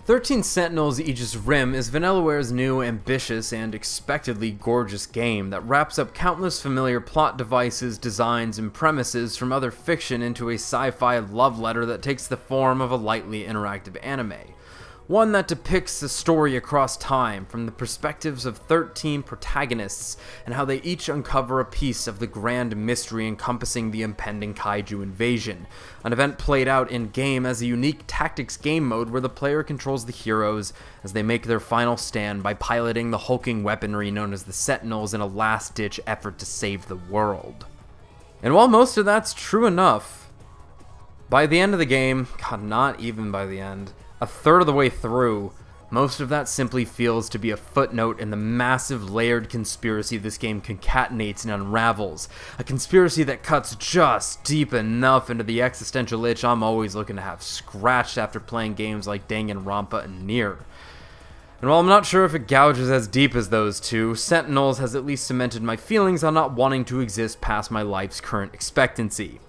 13 Sentinels Aegis Rim is Vanilleware's new, ambitious, and expectedly gorgeous game that wraps up countless familiar plot devices, designs, and premises from other fiction into a sci-fi love letter that takes the form of a lightly interactive anime. One that depicts the story across time from the perspectives of 13 protagonists and how they each uncover a piece of the grand mystery encompassing the impending kaiju invasion. An event played out in-game as a unique tactics game mode where the player controls the heroes as they make their final stand by piloting the hulking weaponry known as the Sentinels in a last-ditch effort to save the world. And while most of that's true enough, by the end of the game, God, not even by the end, a third of the way through, most of that simply feels to be a footnote in the massive layered conspiracy this game concatenates and unravels. A conspiracy that cuts just deep enough into the existential itch I'm always looking to have scratched after playing games like Danganronpa and Nier. And while I'm not sure if it gouges as deep as those two, Sentinels has at least cemented my feelings on not wanting to exist past my life's current expectancy.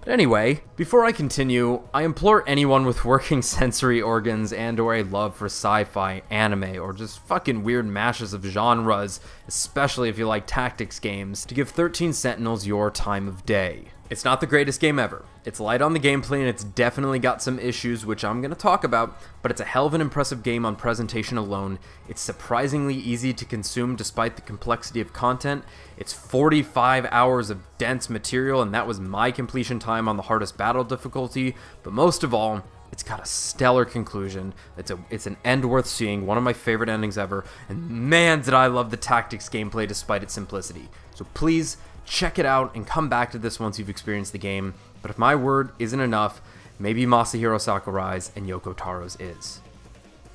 Anyway, before I continue, I implore anyone with working sensory organs and/or a love for sci-fi, anime, or just fucking weird mashes of genres, especially if you like tactics games, to give 13 Sentinels your time of day. It's not the greatest game ever. It's light on the gameplay and it's definitely got some issues which I'm going to talk about, but it's a hell of an impressive game on presentation alone. It's surprisingly easy to consume despite the complexity of content. It's 45 hours of dense material and that was my completion time on the hardest battle difficulty, but most of all, it's got a stellar conclusion. It's an end worth seeing, one of my favorite endings ever, and man did I love the tactics gameplay despite its simplicity. So please, check it out and come back to this once you've experienced the game, but if my word isn't enough, maybe Masahiro Sakurai's and Yoko Taro's is.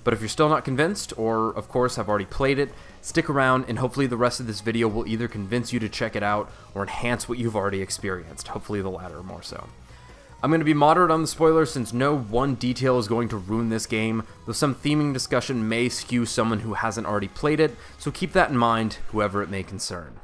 But if you're still not convinced, or of course have already played it, stick around and hopefully the rest of this video will either convince you to check it out or enhance what you've already experienced, hopefully the latter more so. I'm going to be moderate on the spoilers since no one detail is going to ruin this game, though some theming discussion may skew someone who hasn't already played it, so keep that in mind, whoever it may concern.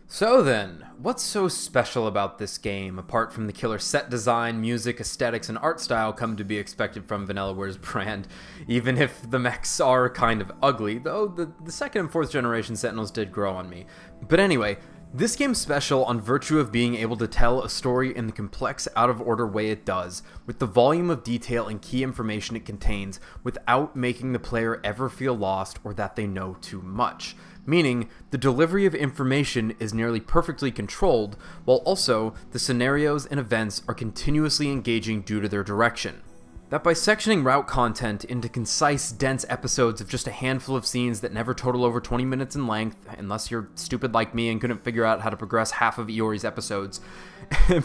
So then, what's so special about this game, apart from the killer set design, music, aesthetics, and art style come to be expected from Vanilleware's brand, even if the mechs are kind of ugly, though the second and fourth generation Sentinels did grow on me. But anyway, this game's special on virtue of being able to tell a story in the complex, out-of-order way it does, with the volume of detail and key information it contains, without making the player ever feel lost or that they know too much. Meaning, the delivery of information is nearly perfectly controlled, while also the scenarios and events are continuously engaging due to their direction. That by sectioning route content into concise, dense episodes of just a handful of scenes that never total over 20 minutes in length, unless you're stupid like me and couldn't figure out how to progress half of Iori's episodes,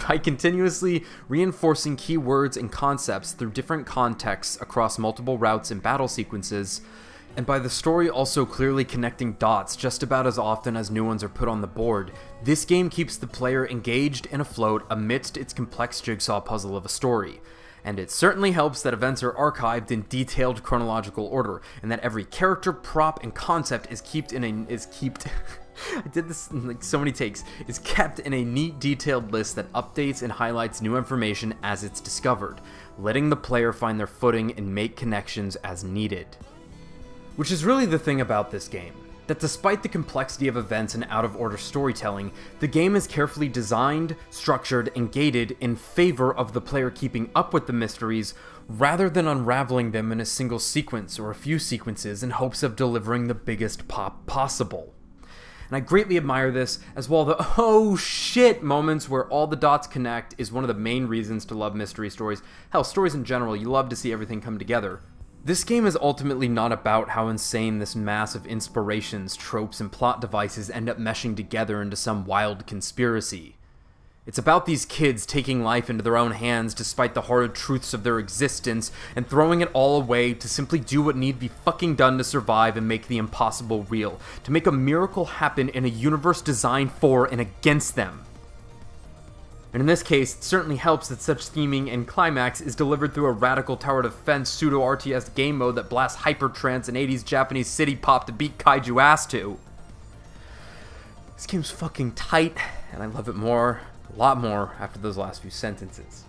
by continuously reinforcing keywords and concepts through different contexts across multiple routes and battle sequences, and by the story also clearly connecting dots just about as often as new ones are put on the board, this game keeps the player engaged and afloat amidst its complex jigsaw puzzle of a story. And it certainly helps that events are archived in detailed chronological order, and that every character, prop, and concept is kept in I did this in like so many takes, is kept in a neat detailed list that updates and highlights new information as it's discovered, letting the player find their footing and make connections as needed. Which is really the thing about this game, that despite the complexity of events and out-of-order storytelling, the game is carefully designed, structured, and gated in favor of the player keeping up with the mysteries, rather than unraveling them in a single sequence or a few sequences in hopes of delivering the biggest pop possible. And I greatly admire this, as well the oh shit moments where all the dots connect is one of the main reasons to love mystery stories. Hell, stories in general, you love to see everything come together. This game is ultimately not about how insane this mass of inspirations, tropes, and plot devices end up meshing together into some wild conspiracy. It's about these kids taking life into their own hands despite the horrid truths of their existence and throwing it all away to simply do what need be fucking done to survive and make the impossible real, to make a miracle happen in a universe designed for and against them. And in this case, it certainly helps that such theming and climax is delivered through a radical tower defense pseudo-RTS game mode that blasts hypertrance and 80s Japanese city pop to beat kaiju ass to. This game's fucking tight, and I love it more A lot more after those last few sentences.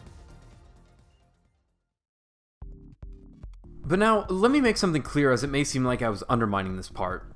But now, let me make something clear, as it may seem like I was undermining this part.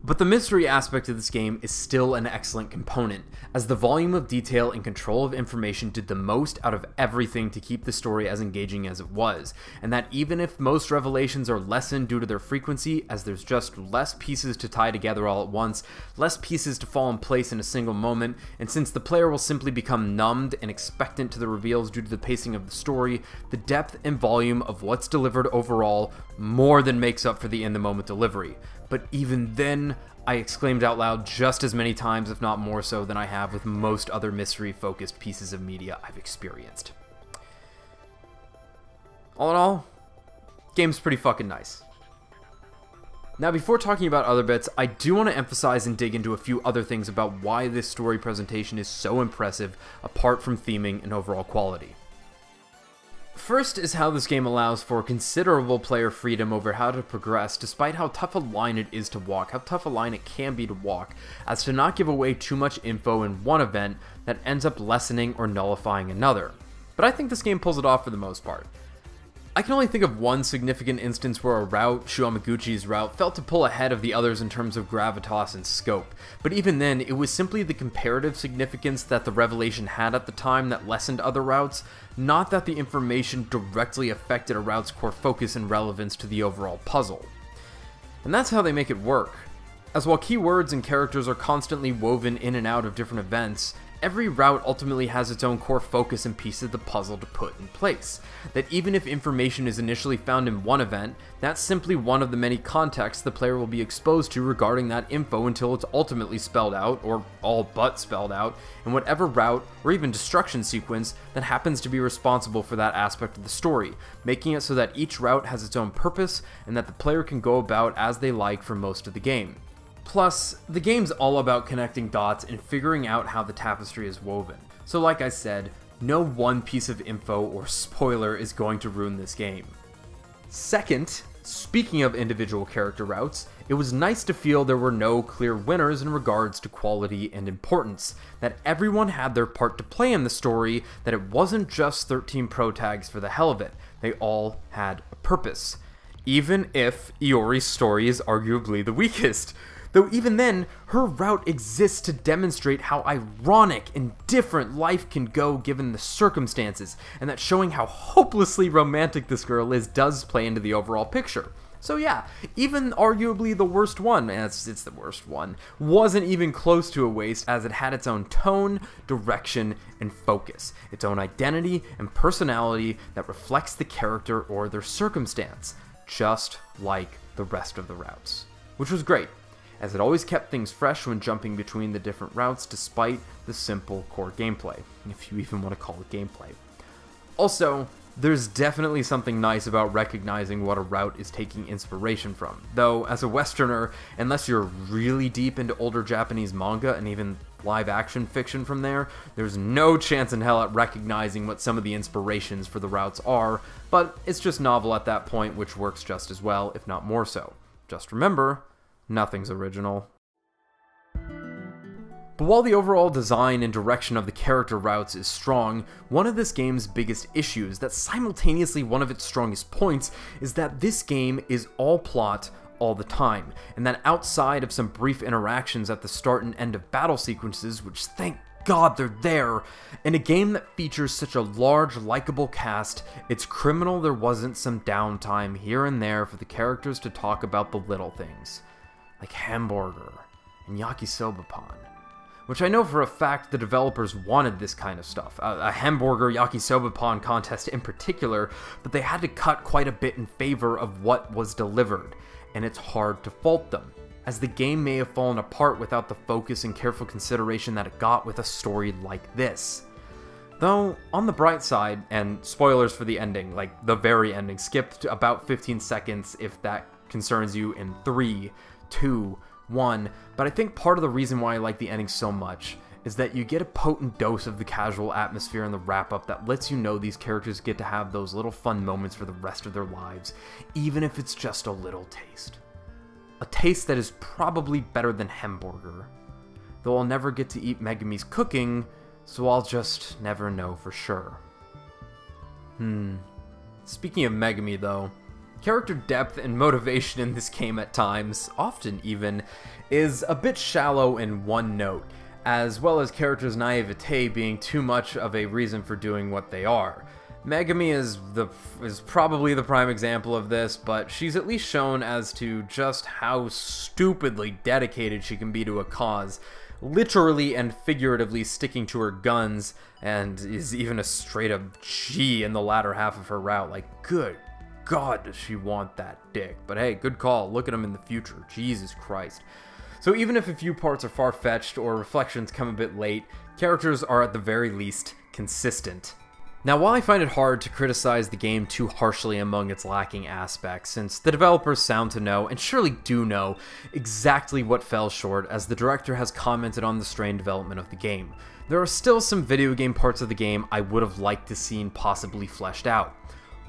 But the mystery aspect of this game is still an excellent component, as the volume of detail and control of information did the most out of everything to keep the story as engaging as it was, and that even if most revelations are lessened due to their frequency, as there's just less pieces to tie together all at once, less pieces to fall in place in a single moment, and since the player will simply become numbed and expectant to the reveals due to the pacing of the story, the depth and volume of what's delivered overall more than makes up for the in-the-moment delivery. But even then, I exclaimed out loud just as many times, if not more so, than I have with most other mystery-focused pieces of media I've experienced. All in all, game's pretty fucking nice. Now, before talking about other bits, I do want to emphasize and dig into a few other things about why this story presentation is so impressive, apart from theming and overall quality. First is how this game allows for considerable player freedom over how to progress, despite how tough a line it is to walk, how tough a line it can be to walk, as to not give away too much info in one event that ends up lessening or nullifying another. But I think this game pulls it off for the most part. I can only think of one significant instance where a route, Shuamaguchi's route, felt to pull ahead of the others in terms of gravitas and scope, but even then, it was simply the comparative significance that the revelation had at the time that lessened other routes, not that the information directly affected a route's core focus and relevance to the overall puzzle. And that's how they make it work. As while keywords and characters are constantly woven in and out of different events, every route ultimately has its own core focus and piece of the puzzle to put in place. That even if information is initially found in one event, that's simply one of the many contexts the player will be exposed to regarding that info until it's ultimately spelled out, or all but spelled out, in whatever route or even destruction sequence that happens to be responsible for that aspect of the story, making it so that each route has its own purpose and that the player can go about as they like for most of the game. Plus, the game's all about connecting dots and figuring out how the tapestry is woven. So like I said, no one piece of info or spoiler is going to ruin this game. Second, speaking of individual character routes, it was nice to feel there were no clear winners in regards to quality and importance, that everyone had their part to play in the story, that it wasn't just 13 pro tags for the hell of it, they all had a purpose. Even if Iori's story is arguably the weakest. Though even then, her route exists to demonstrate how ironic and different life can go given the circumstances, and that showing how hopelessly romantic this girl is does play into the overall picture. So yeah, even arguably the worst one, and it's the worst one, wasn't even close to a waste, as it had its own tone, direction, and focus, its own identity and personality that reflects the character or their circumstance, just like the rest of the routes. Which was great, as it always kept things fresh when jumping between the different routes despite the simple core gameplay, if you even want to call it gameplay. Also, there's definitely something nice about recognizing what a route is taking inspiration from, though as a Westerner, unless you're really deep into older Japanese manga and even live action fiction from there, there's no chance in hell at recognizing what some of the inspirations for the routes are, but it's just novel at that point, which works just as well, if not more so. Just remember, nothing's original. But while the overall design and direction of the character routes is strong, one of this game's biggest issues, that's simultaneously one of its strongest points, is that this game is all plot all the time, and that outside of some brief interactions at the start and end of battle sequences, which thank God they're there, in a game that features such a large, likable cast, it's criminal there wasn't some downtime here and there for the characters to talk about the little things, like hamburger and yakisoba pan. Which I know for a fact the developers wanted this kind of stuff, a hamburger yakisoba pan contest in particular, but they had to cut quite a bit in favor of what was delivered, and it's hard to fault them, as the game may have fallen apart without the focus and careful consideration that it got with a story like this. Though, on the bright side, and spoilers for the ending, like the very ending, skipped about 15 seconds if that concerns you in 3, 2, 1, but I think part of the reason why I like the ending so much is that you get a potent dose of the casual atmosphere in the wrap-up that lets you know these characters get to have those little fun moments for the rest of their lives, even if it's just a little taste. A taste that is probably better than hamburger. Though I'll never get to eat Megumi's cooking, so I'll just never know for sure. Speaking of Megami though, character depth and motivation in this game at times, often even, is a bit shallow in one note, as well as characters' naivete being too much of a reason for doing what they are. Megami is probably the prime example of this, but she's at least shown as to just how stupidly dedicated she can be to a cause, literally and figuratively sticking to her guns, and is even a straight up G in the latter half of her route. Like, good God, does she want that dick. But hey, good call. Look at him in the future. Jesus Christ. So even if a few parts are far-fetched or reflections come a bit late, characters are at the very least consistent. Now, while I find it hard to criticize the game too harshly among its lacking aspects, since the developers sound to know, and surely do know, exactly what fell short, as the director has commented on the strained development of the game, there are still some video game parts of the game I would have liked to seen possibly fleshed out.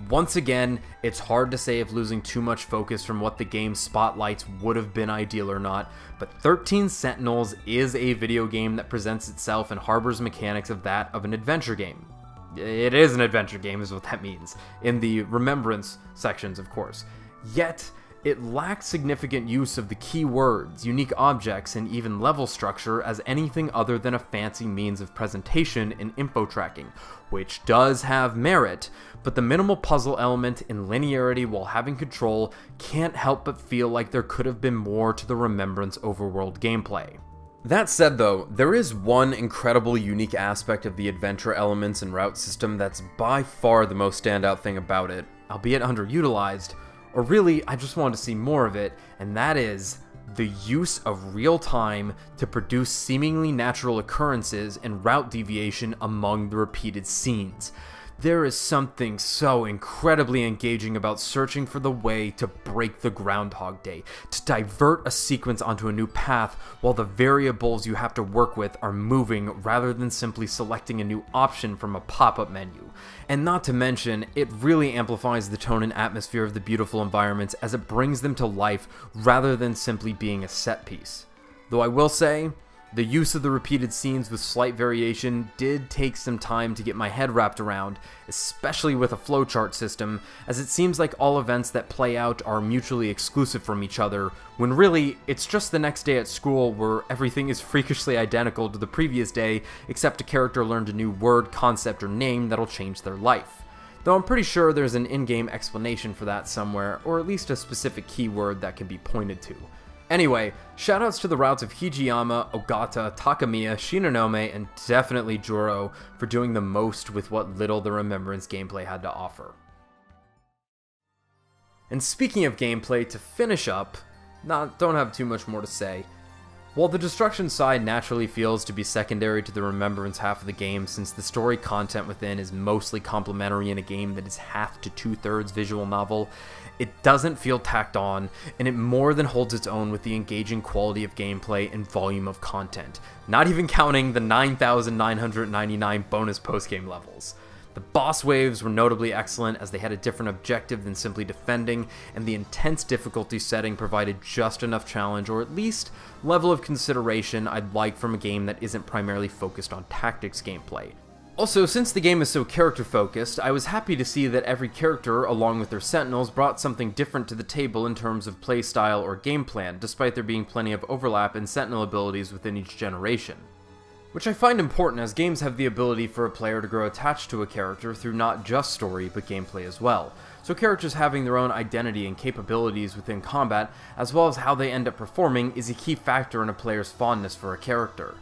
Once again, it's hard to say if losing too much focus from what the game spotlights would have been ideal or not, but 13 Sentinels is a video game that presents itself and harbors mechanics of that of an adventure game. It is an adventure game, is what that means, in the remembrance sections, of course. Yet, it lacks significant use of the key words, unique objects, and even level structure as anything other than a fancy means of presentation and info tracking, which does have merit, but the minimal puzzle element and linearity while having control can't help but feel like there could have been more to the Remembrance overworld gameplay. That said though, there is one incredibly unique aspect of the adventure elements and route system that's by far the most standout thing about it, albeit underutilized, or really, I just wanted to see more of it, and that is the use of real time to produce seemingly natural occurrences and route deviation among the repeated scenes. There is something so incredibly engaging about searching for the way to break the Groundhog Day, to divert a sequence onto a new path while the variables you have to work with are moving rather than simply selecting a new option from a pop-up menu. And not to mention, it really amplifies the tone and atmosphere of the beautiful environments as it brings them to life rather than simply being a set piece. Though I will say, the use of the repeated scenes with slight variation did take some time to get my head wrapped around, especially with a flowchart system, as it seems like all events that play out are mutually exclusive from each other, when really, it's just the next day at school where everything is freakishly identical to the previous day, except a character learned a new word, concept, or name that'll change their life. Though I'm pretty sure there's an in-game explanation for that somewhere, or at least a specific keyword that can be pointed to. Anyway, shoutouts to the routes of Hijiyama, Ogata, Takamiya, Shinonome, and definitely Juro for doing the most with what little the Remembrance gameplay had to offer. And speaking of gameplay, to finish up, don't have too much more to say. While the destruction side naturally feels to be secondary to the Remembrance half of the game, since the story content within is mostly complementary in a game that is half to two-thirds visual novel, it doesn't feel tacked on, and it more than holds its own with the engaging quality of gameplay and volume of content, not even counting the 9,999 bonus postgame levels. The boss waves were notably excellent as they had a different objective than simply defending, and the intense difficulty setting provided just enough challenge, or at least level of consideration I'd like from a game that isn't primarily focused on tactics gameplay. Also, since the game is so character-focused, I was happy to see that every character, along with their Sentinels, brought something different to the table in terms of playstyle or game plan, despite there being plenty of overlap in Sentinel abilities within each generation. Which I find important, as games have the ability for a player to grow attached to a character through not just story, but gameplay as well. So characters having their own identity and capabilities within combat, as well as how they end up performing, is a key factor in a player's fondness for a character.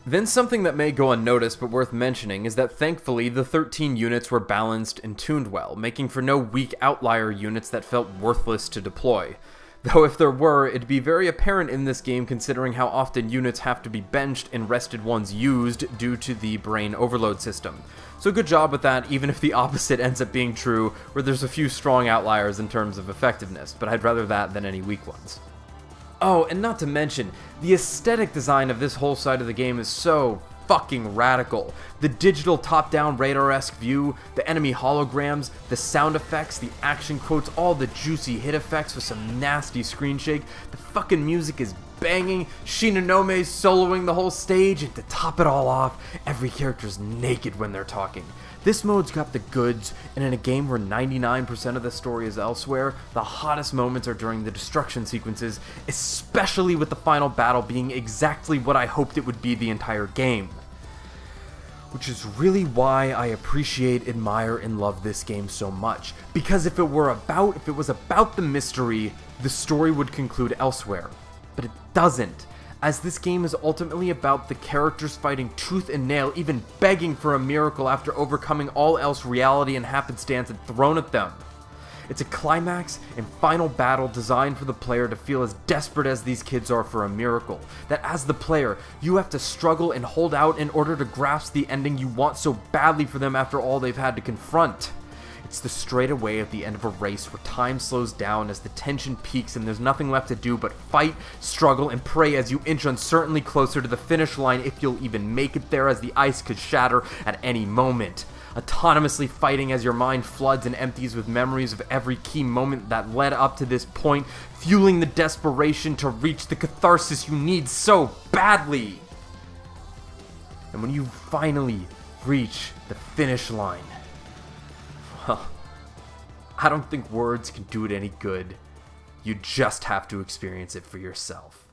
Then something that may go unnoticed but worth mentioning is that thankfully the 13 units were balanced and tuned well, making for no weak outlier units that felt worthless to deploy. Though if there were, it'd be very apparent in this game considering how often units have to be benched and rested ones used due to the brain overload system. So good job with that, even if the opposite ends up being true, where there's a few strong outliers in terms of effectiveness, but I'd rather that than any weak ones. Oh, and not to mention, the aesthetic design of this whole side of the game is so fucking radical. The digital top-down radar-esque view, the enemy holograms, the sound effects, the action quotes, all the juicy hit effects with some nasty screen shake. The fucking music is banging, Shinanome's soloing the whole stage, and to top it all off, every character's naked when they're talking. This mode's got the goods, and in a game where 99% of the story is elsewhere, the hottest moments are during the destruction sequences, especially with the final battle being exactly what I hoped it would be the entire game. Which is really why I appreciate, admire, and love this game so much. Because if it was about the mystery, the story would conclude elsewhere. But it doesn't, as this game is ultimately about the characters fighting tooth and nail, even begging for a miracle after overcoming all else reality and happenstance had thrown at them. It's a climax and final battle designed for the player to feel as desperate as these kids are for a miracle, that as the player, you have to struggle and hold out in order to grasp the ending you want so badly for them after all they've had to confront. It's the straightaway at the end of a race where time slows down as the tension peaks and there's nothing left to do but fight, struggle, and pray as you inch uncertainly closer to the finish line if you'll even make it there, as the ice could shatter at any moment. Autonomously fighting as your mind floods and empties with memories of every key moment that led up to this point, fueling the desperation to reach the catharsis you need so badly. And when you finally reach the finish line, well, I don't think words can do it any good. You just have to experience it for yourself.